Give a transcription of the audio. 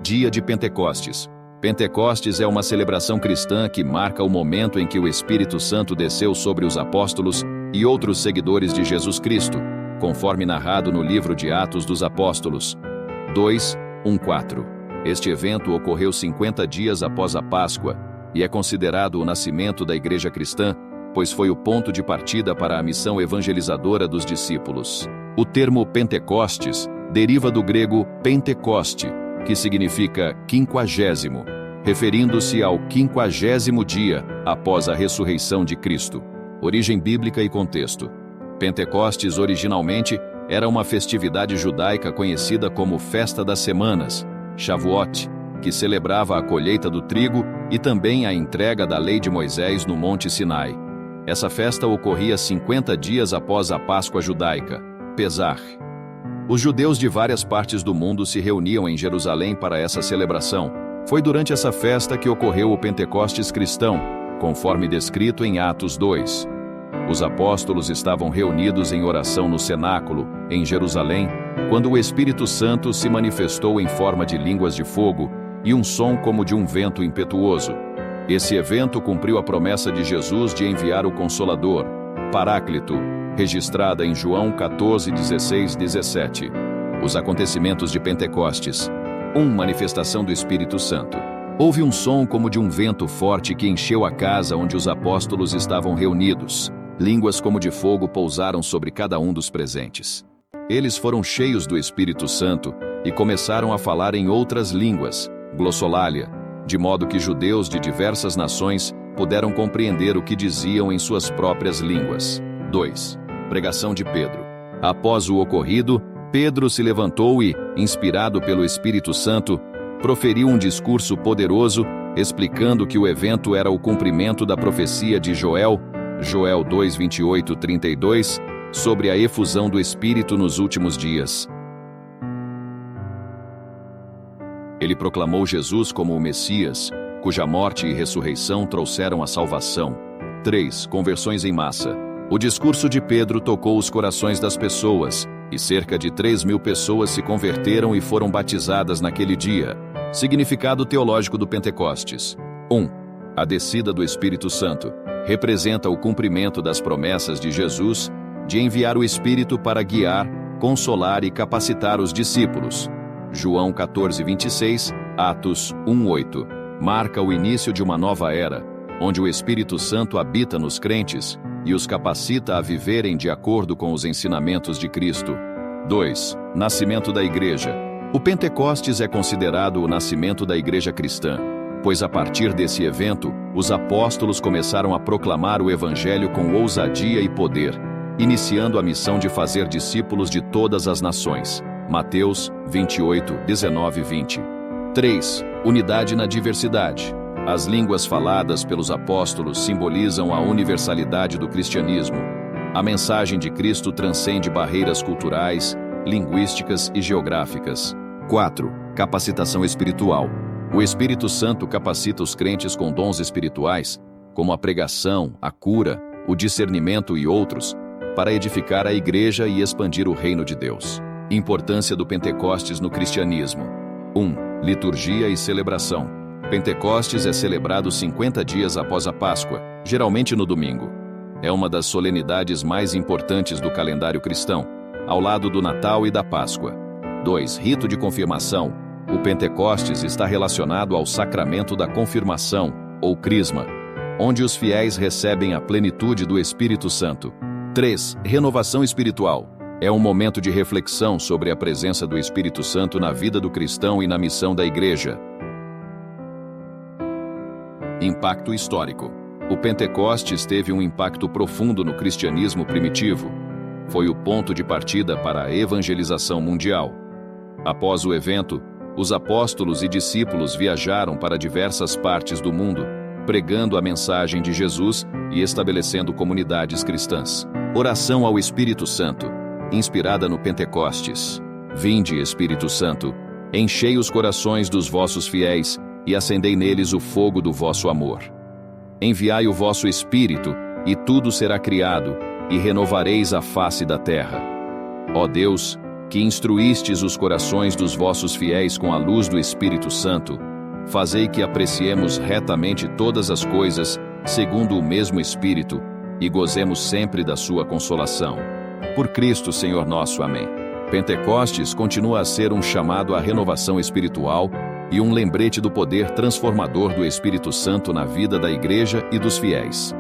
Dia de Pentecostes. Pentecostes é uma celebração cristã que marca o momento em que o Espírito Santo desceu sobre os apóstolos e outros seguidores de Jesus Cristo, conforme narrado no livro de Atos dos Apóstolos 2:1-4. Este evento ocorreu 50 dias após a Páscoa e é considerado o nascimento da Igreja Cristã, pois foi o ponto de partida para a missão evangelizadora dos discípulos. O termo Pentecostes deriva do grego Pentecoste, que significa 50º, referindo-se ao 50º dia após a ressurreição de Cristo. Origem bíblica e contexto. Pentecostes originalmente era uma festividade judaica conhecida como Festa das Semanas, Shavuot, que celebrava a colheita do trigo e também a entrega da lei de Moisés no Monte Sinai. Essa festa ocorria 50 dias após a Páscoa judaica, Pesach. Os judeus de várias partes do mundo se reuniam em Jerusalém para essa celebração. Foi durante essa festa que ocorreu o Pentecostes cristão, conforme descrito em Atos 2. Os apóstolos estavam reunidos em oração no cenáculo, em Jerusalém, quando o Espírito Santo se manifestou em forma de línguas de fogo e um som como de um vento impetuoso. Esse evento cumpriu a promessa de Jesus de enviar o Consolador, Paráclito, registrada em João 14:16-17. Os acontecimentos de Pentecostes. 1. Manifestação do Espírito Santo. Houve um som como de um vento forte que encheu a casa onde os apóstolos estavam reunidos. Línguas como de fogo pousaram sobre cada um dos presentes. Eles foram cheios do Espírito Santo e começaram a falar em outras línguas, glossolalia, de modo que judeus de diversas nações puderam compreender o que diziam em suas próprias línguas. 2. Pregação de Pedro. Após o ocorrido, Pedro se levantou e, inspirado pelo Espírito Santo, proferiu um discurso poderoso, explicando que o evento era o cumprimento da profecia de Joel 2:28-32, sobre a efusão do Espírito nos últimos dias. Ele proclamou Jesus como o Messias, cuja morte e ressurreição trouxeram a salvação. 3. Conversões em massa. O discurso de Pedro tocou os corações das pessoas, e cerca de 3.000 pessoas se converteram e foram batizadas naquele dia. Significado teológico do Pentecostes. 1. A descida do Espírito Santo representa o cumprimento das promessas de Jesus de enviar o Espírito para guiar, consolar e capacitar os discípulos. João 14:26, Atos 1:8. Marca o início de uma nova era, onde o Espírito Santo habita nos crentes e os capacita a viverem de acordo com os ensinamentos de Cristo. 2. Nascimento da Igreja. O Pentecostes é considerado o nascimento da Igreja cristã, pois a partir desse evento, os apóstolos começaram a proclamar o Evangelho com ousadia e poder, iniciando a missão de fazer discípulos de todas as nações. Mateus 28:19-20. 3. Unidade na diversidade. As línguas faladas pelos apóstolos simbolizam a universalidade do cristianismo. A mensagem de Cristo transcende barreiras culturais, linguísticas e geográficas. 4. Capacitação espiritual. O Espírito Santo capacita os crentes com dons espirituais, como a pregação, a cura, o discernimento e outros, para edificar a igreja e expandir o reino de Deus. Importância do Pentecostes no cristianismo. 1. Liturgia e celebração. Pentecostes é celebrado 50 dias após a Páscoa, geralmente no domingo. É uma das solenidades mais importantes do calendário cristão, ao lado do Natal e da Páscoa. 2. Rito de confirmação. O Pentecostes está relacionado ao sacramento da confirmação, ou crisma, onde os fiéis recebem a plenitude do Espírito Santo. 3. Renovação espiritual. É um momento de reflexão sobre a presença do Espírito Santo na vida do cristão e na missão da Igreja. Impacto histórico. O Pentecostes teve um impacto profundo no cristianismo primitivo. Foi o ponto de partida para a evangelização mundial. Após o evento, os apóstolos e discípulos viajaram para diversas partes do mundo, pregando a mensagem de Jesus e estabelecendo comunidades cristãs. Oração ao Espírito Santo, inspirada no Pentecostes. Vinde, Espírito Santo, enchei os corações dos vossos fiéis e acendei neles o fogo do vosso amor. Enviai o vosso Espírito, e tudo será criado, e renovareis a face da terra. Ó Deus, que instruístes os corações dos vossos fiéis com a luz do Espírito Santo, fazei que apreciemos retamente todas as coisas, segundo o mesmo Espírito, e gozemos sempre da sua consolação. Por Cristo, Senhor nosso. Amém. Pentecostes continua a ser um chamado à renovação espiritual e um lembrete do poder transformador do Espírito Santo na vida da Igreja e dos fiéis.